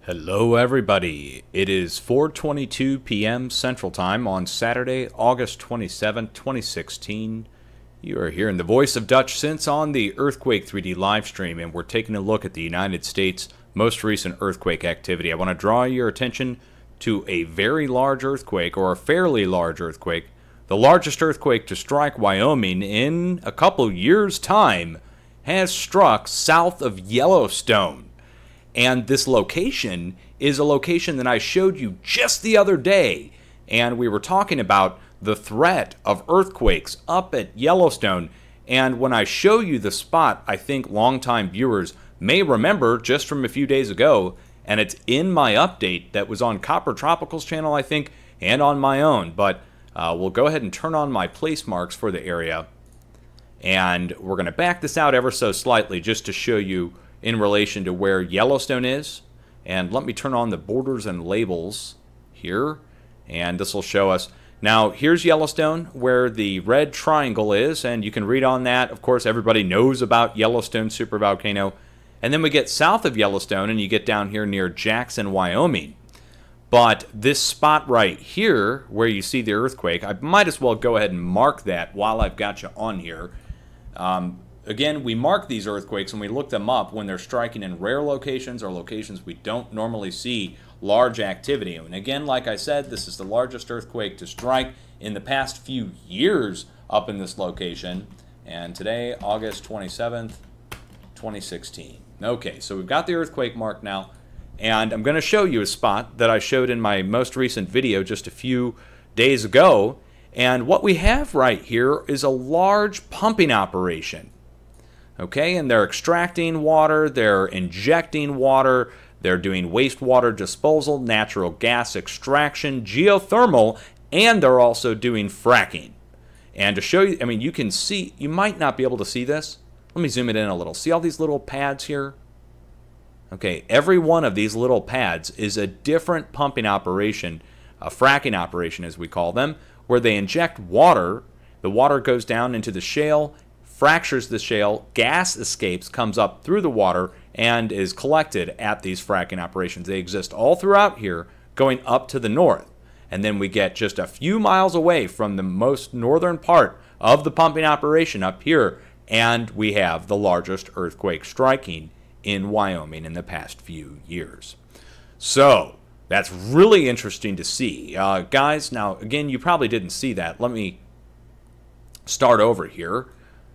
Hello everybody, it is 4:22 p.m. Central Time on Saturday, August 27, 2016. You are hearing the voice of Dutch Since on the Earthquake 3D live stream, and we're taking a look at the United States' most recent earthquake activity. I want to draw your attention to a very large earthquake, or a fairly large earthquake, the largest earthquake to strike Wyoming in a couple years' time, has struck south of Yellowstone. And this location is a location that I showed you just the other day. And we were talking about the threat of earthquakes up at Yellowstone. And when I show you the spot, I think longtime viewers may remember just from a few days ago. And it's in my update that was on Copper Tropical's channel, I think, and on my own. But we'll go ahead and turn on my place marks for the area. And we're going to back this out ever so slightly just to show you in relation to where Yellowstone is. And let me turn on the borders and labels here, and this will show us. Now here's Yellowstone, where the red triangle is, and you can read on that. Of course, everybody knows about Yellowstone supervolcano. And then we get south of Yellowstone and you get down here near Jackson, Wyoming. But this spot right here where you see the earthquake, I might as well go ahead and mark that while I've got you on here. Again, we mark these earthquakes and we look them up when they're striking in rare locations or locations we don't normally see large activity. And again, like I said, this is the largest earthquake to strike in the past few years up in this location. And today, August 27th, 2016. Okay, so we've got the earthquake marked now. And I'm going to show you a spot that I showed in my most recent video just a few days ago. And what we have right here is a large pumping operation. Okay, and they're extracting water, they're injecting water, they're doing wastewater disposal, natural gas extraction, geothermal, and they're also doing fracking. And to show you, I mean, you can see, you might not be able to see this. Let me zoom it in a little. See all these little pads here? Okay, every one of these little pads is a different pumping operation, a fracking operation as we call them, where they inject water. The water goes down into the shale, fractures the shale, gas escapes, comes up through the water, and is collected at these fracking operations. They exist all throughout here, going up to the north. And then we get just a few miles away from the most northern part of the pumping operation up here, and we have the largest earthquake striking in Wyoming in the past few years. So that's really interesting to see. Guys, now again, you probably didn't see that. Let me start over here.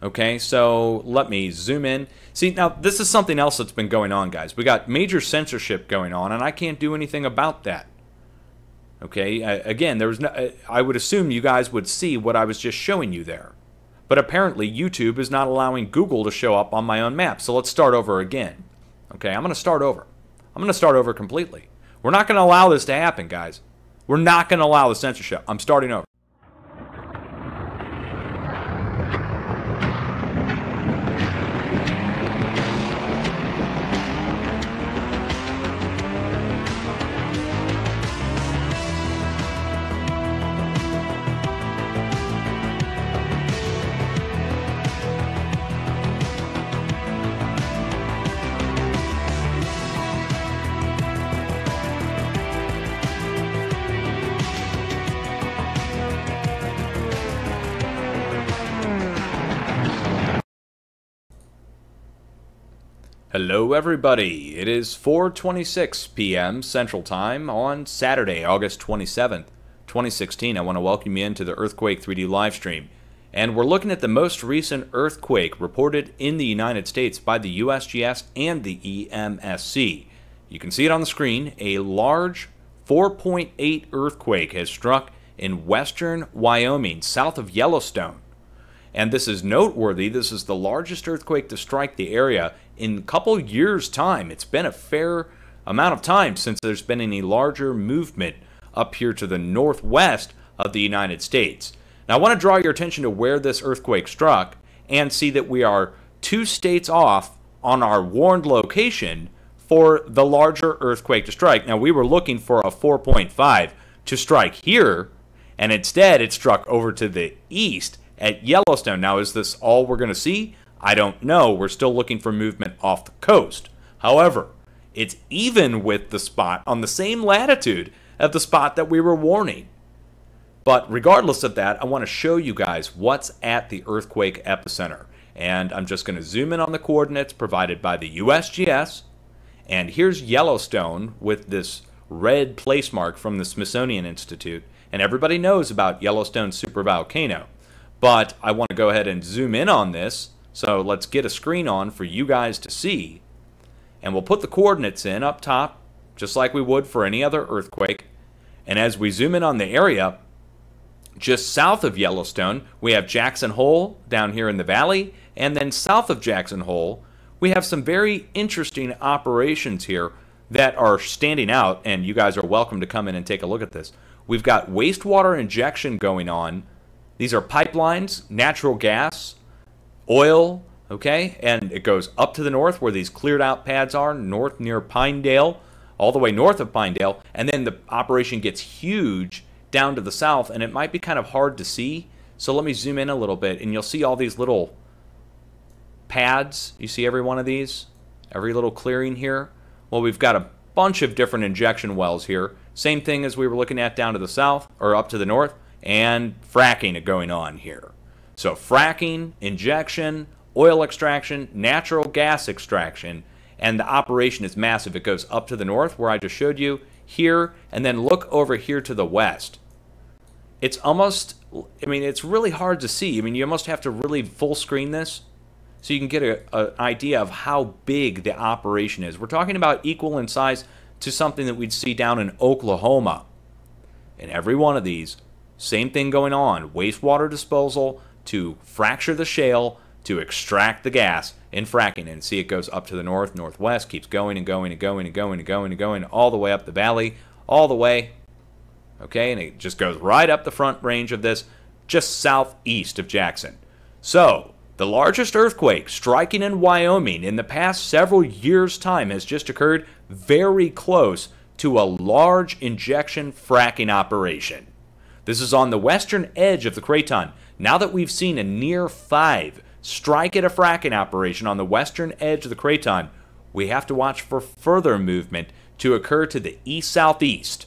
Okay, so let me zoom in. See, now this is something else that's been going on, guys. We got major censorship going on, and I can't do anything about that. Okay, again, there was no, I would assume you guys would see what I was just showing you there. But apparently YouTube is not allowing Google to show up on my own map. So let's start over again. Okay, I'm going to start over. I'm going to start over completely. We're not going to allow this to happen, guys. We're not going to allow the censorship. I'm starting over. Hello everybody, it is 4:26 p.m. Central Time on Saturday, August 27th, 2016. I want to welcome you into the Earthquake 3D live stream. And we're looking at the most recent earthquake reported in the United States by the USGS and the EMSC. You can see it on the screen. A large 4.8 earthquake has struck in western Wyoming, south of Yellowstone. And this is noteworthy. This is the largest earthquake to strike the area in a couple years' time. It's been a fair amount of time since there's been any larger movement up here to the northwest of the United States. Now, I want to draw your attention to where this earthquake struck and see that we are 2 states off on our warned location for the larger earthquake to strike. Now, we were looking for a 4.5 to strike here, and instead it struck over to the east at Yellowstone. Now, is this all we're going to see? I don't know. We're still looking for movement off the coast. However, It's even with the spot on the same latitude of the spot that we were warning. But regardless of that, I want to show you guys what's at the earthquake epicenter. And I'm just going to zoom in on the coordinates provided by the USGS. And here's Yellowstone with this red place mark from the Smithsonian Institute. And everybody knows about Yellowstone supervolcano. But I want to go ahead and zoom in on this. So let's get a screen on for you guys to see. And we'll put the coordinates in up top, just like we would for any other earthquake. And as we zoom in on the area, just south of Yellowstone, we have Jackson Hole down here in the valley. And then south of Jackson Hole, we have some very interesting operations here that are standing out. And you guys are welcome to come in and take a look at this. We've got wastewater injection going on. These are pipelines, natural gas, oil, okay? And it goes up to the north where these cleared out pads are, north near Pinedale, all the way north of Pinedale. And then the operation gets huge down to the south, and it might be kind of hard to see. So let me zoom in a little bit, and you'll see all these little pads. You see every one of these? Every little clearing here? Well, we've got a bunch of different injection wells here. Same thing as we were looking at down to the south, or up to the north, and fracking going on here. So fracking, injection, oil extraction, natural gas extraction, and the operation is massive. It goes up to the north, where I just showed you, here, and then look over here to the west. It's almost, I mean, it's really hard to see. I mean, you almost have to really full screen this so you can get an idea of how big the operation is. We're talking about equal in size to something that we'd see down in Oklahoma. And every one of these, same thing going on. Wastewater disposal to fracture the shale to extract the gas in fracking. And see, it goes up to the north, northwest, keeps going and going and going and going and going and going all the way up the valley, all the way. Okay, and it just goes right up the front range of this, just southeast of Jackson. So, the largest earthquake striking in Wyoming in the past several years' time has just occurred very close to a large injection fracking operation. This is on the western edge of the craton. Now that we've seen a near 5 strike at a fracking operation on the western edge of the craton, we have to watch for further movement to occur to the east-southeast.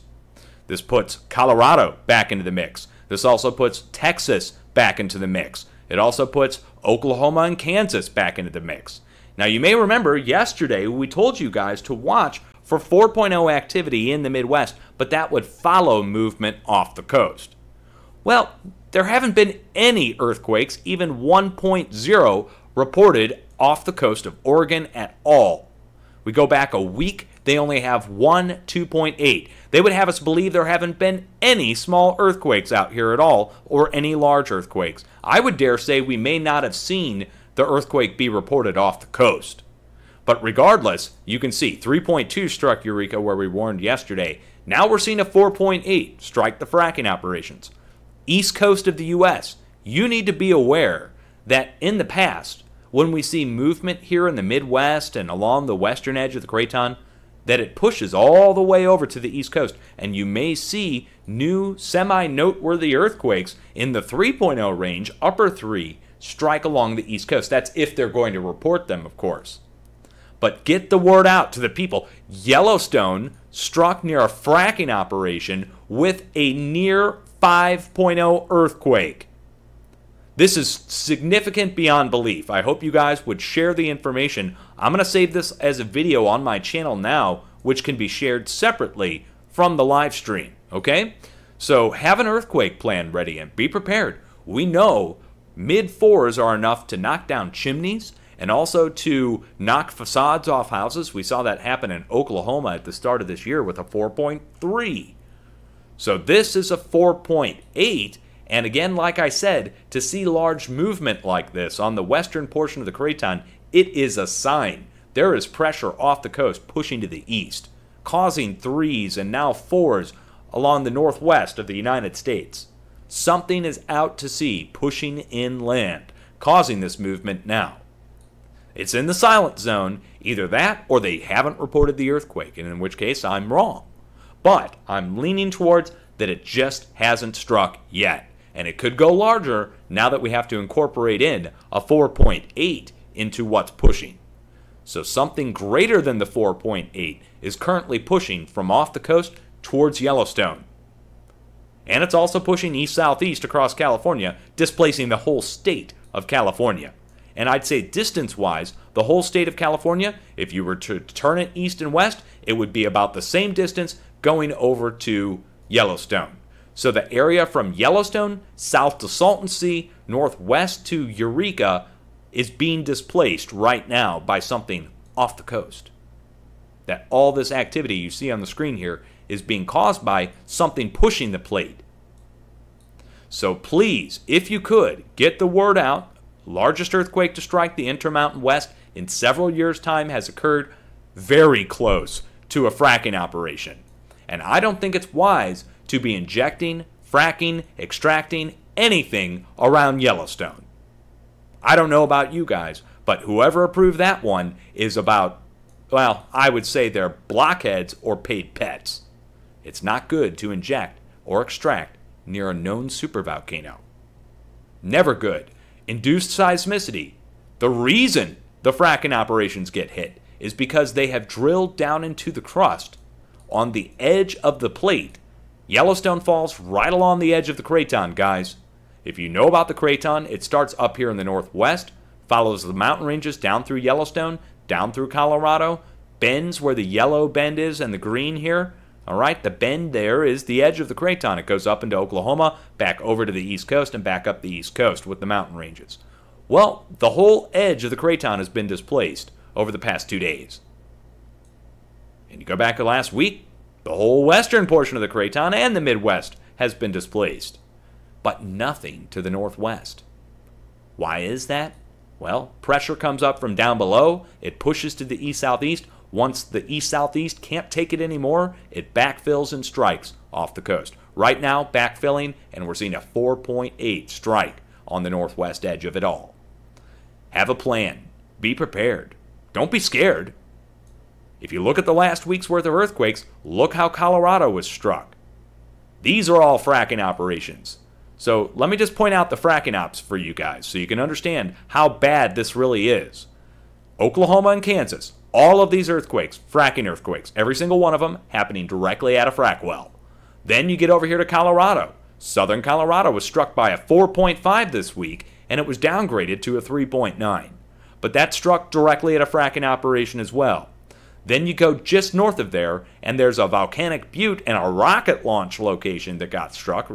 This puts Colorado back into the mix. This also puts Texas back into the mix. It also puts Oklahoma and Kansas back into the mix. Now, you may remember yesterday we told you guys to watch for 4.0 activity in the Midwest, but that would follow movement off the coast. Well, there haven't been any earthquakes, even 1.0, reported off the coast of Oregon at all. We go back a week, they only have 2.8. They would have us believe there haven't been any small earthquakes out here at all, or any large earthquakes. I would dare say we may not have seen the earthquake be reported off the coast. But regardless, you can see 3.2 struck Eureka where we warned yesterday. Now we're seeing a 4.8 strike the fracking operations. East coast of the U.S., you need to be aware that in the past, when we see movement here in the Midwest and along the western edge of the craton, that it pushes all the way over to the East Coast, and you may see new semi-noteworthy earthquakes in the 3.0 range, upper 3, strike along the East Coast. That's if they're going to report them, of course. But get the word out to the people. Yellowstone struck near a fracking operation with a near 5.0 earthquake. This is significant beyond belief. I hope you guys would share the information. I'm going to save this as a video on my channel now, which can be shared separately from the live stream, okay? So have an earthquake plan ready and be prepared. We know mid-4s are enough to knock down chimneys and also to knock facades off houses. We saw that happen in Oklahoma at the start of this year with a 4.3. So this is a 4.8. And again, like I said, to see large movement like this on the western portion of the craton, it is a sign. There is pressure off the coast pushing to the east, causing 3s and now 4s along the northwest of the United States. Something is out to sea, pushing inland, causing this movement now. It's in the silent zone, either that or they haven't reported the earthquake, and in which case I'm wrong. But I'm leaning towards that it just hasn't struck yet. And it could go larger now that we have to incorporate in a 4.8 into what's pushing. So something greater than the 4.8 is currently pushing from off the coast towards Yellowstone. And it's also pushing east-southeast across California, displacing the whole state of California. And I'd say distance-wise, the whole state of California, if you were to turn it east and west, it would be about the same distance going over to Yellowstone. So the area from Yellowstone, south to Salton Sea, northwest to Eureka, is being displaced right now by something off the coast. That all this activity you see on the screen here is being caused by something pushing the plate. So please, if you could, get the word out. Largest earthquake to strike the Intermountain West in several years' time has occurred very close to a fracking operation. And I don't think it's wise to be injecting, fracking, extracting anything around Yellowstone. I don't know about you guys, but whoever approved that one is about, well, I would say they're blockheads or paid pets. It's not good to inject or extract near a known supervolcano. Never good. Induced seismicity. The reason the fracking operations get hit is because they have drilled down into the crust on the edge of the plate. Yellowstone falls right along the edge of the craton, guys. If you know about the craton, it starts up here in the northwest, follows the mountain ranges down through Yellowstone, down through Colorado, bends where the yellow bend is and the green here. All right, the bend there is the edge of the craton. It goes up into Oklahoma, back over to the east coast, and back up the east coast with the mountain ranges. Well, the whole edge of the craton has been displaced over the past 2 days. And you go back to last week, the whole western portion of the craton and the Midwest has been displaced, but nothing to the northwest. Why is that? Well, pressure comes up from down below, it pushes to the east-southeast. Once the east-southeast can't take it anymore, it backfills and strikes off the coast. Right now, backfilling, and we're seeing a 4.8 strike on the northwest edge of it all. Have a plan. Be prepared. Don't be scared. If you look at the last week's worth of earthquakes, look how Colorado was struck. These are all fracking operations. So let me just point out the fracking ops for you guys so you can understand how bad this really is. Oklahoma and Kansas, all of these earthquakes, fracking earthquakes, every single one of them happening directly at a frack well. Then you get over here to Colorado. Southern Colorado was struck by a 4.5 this week, and it was downgraded to a 3.9. But that struck directly at a fracking operation as well. Then you go just north of there, and there's a volcanic butte and a rocket launch location that got struck,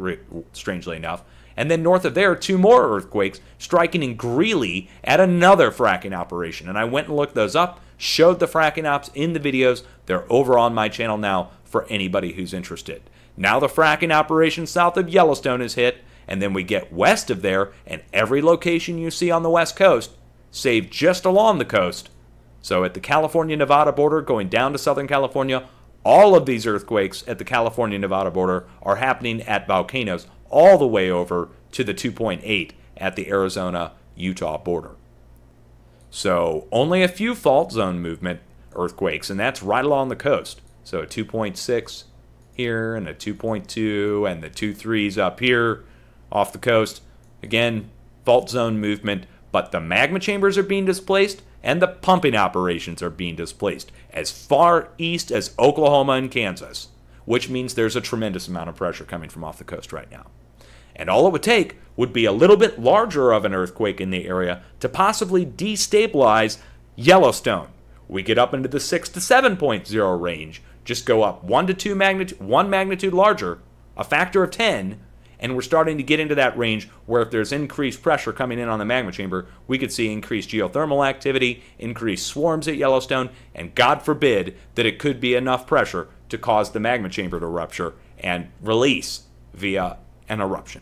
strangely enough. And then north of there, 2 more earthquakes striking in Greeley at another fracking operation. And I went and looked those up, showed the fracking ops in the videos. They're over on my channel now for anybody who's interested. Now the fracking operation south of Yellowstone is hit, and then we get west of there, and every location you see on the west coast, save just along the coast. So at the California-Nevada border going down to Southern California, all of these earthquakes at the California-Nevada border are happening at volcanoes all the way over to the 2.8 at the Arizona-Utah border. So only a few fault zone movement earthquakes, and that's right along the coast. So a 2.6 here and a 2.2 and the 2.3s up here off the coast. Again, fault zone movement, but the magma chambers are being displaced and the pumping operations are being displaced as far east as Oklahoma and Kansas, which means there's a tremendous amount of pressure coming from off the coast right now. And all it would take would be a little bit larger of an earthquake in the area to possibly destabilize Yellowstone. We get up into the 6 to 7.0 range, just go up 1 to 2 magnitude, 1 magnitude larger, a factor of 10, and we're starting to get into that range where if there's increased pressure coming in on the magma chamber, we could see increased geothermal activity, increased swarms at Yellowstone, and God forbid that it could be enough pressure to cause the magma chamber to rupture and release via an eruption.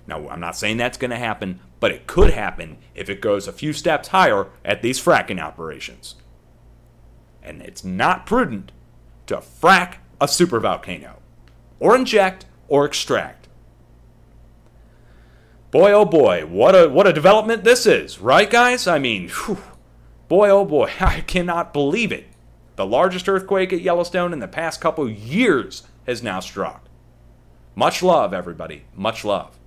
Now, I'm not saying that's going to happen, but it could happen if it goes a few steps higher at these fracking operations. And it's not prudent to frack a supervolcano, or inject, or extract. Boy, oh boy, what a development this is, right, guys? I mean, whew, boy, oh boy, I cannot believe it. The largest earthquake at Yellowstone in the past couple years has now struck. Much love, everybody. Much love.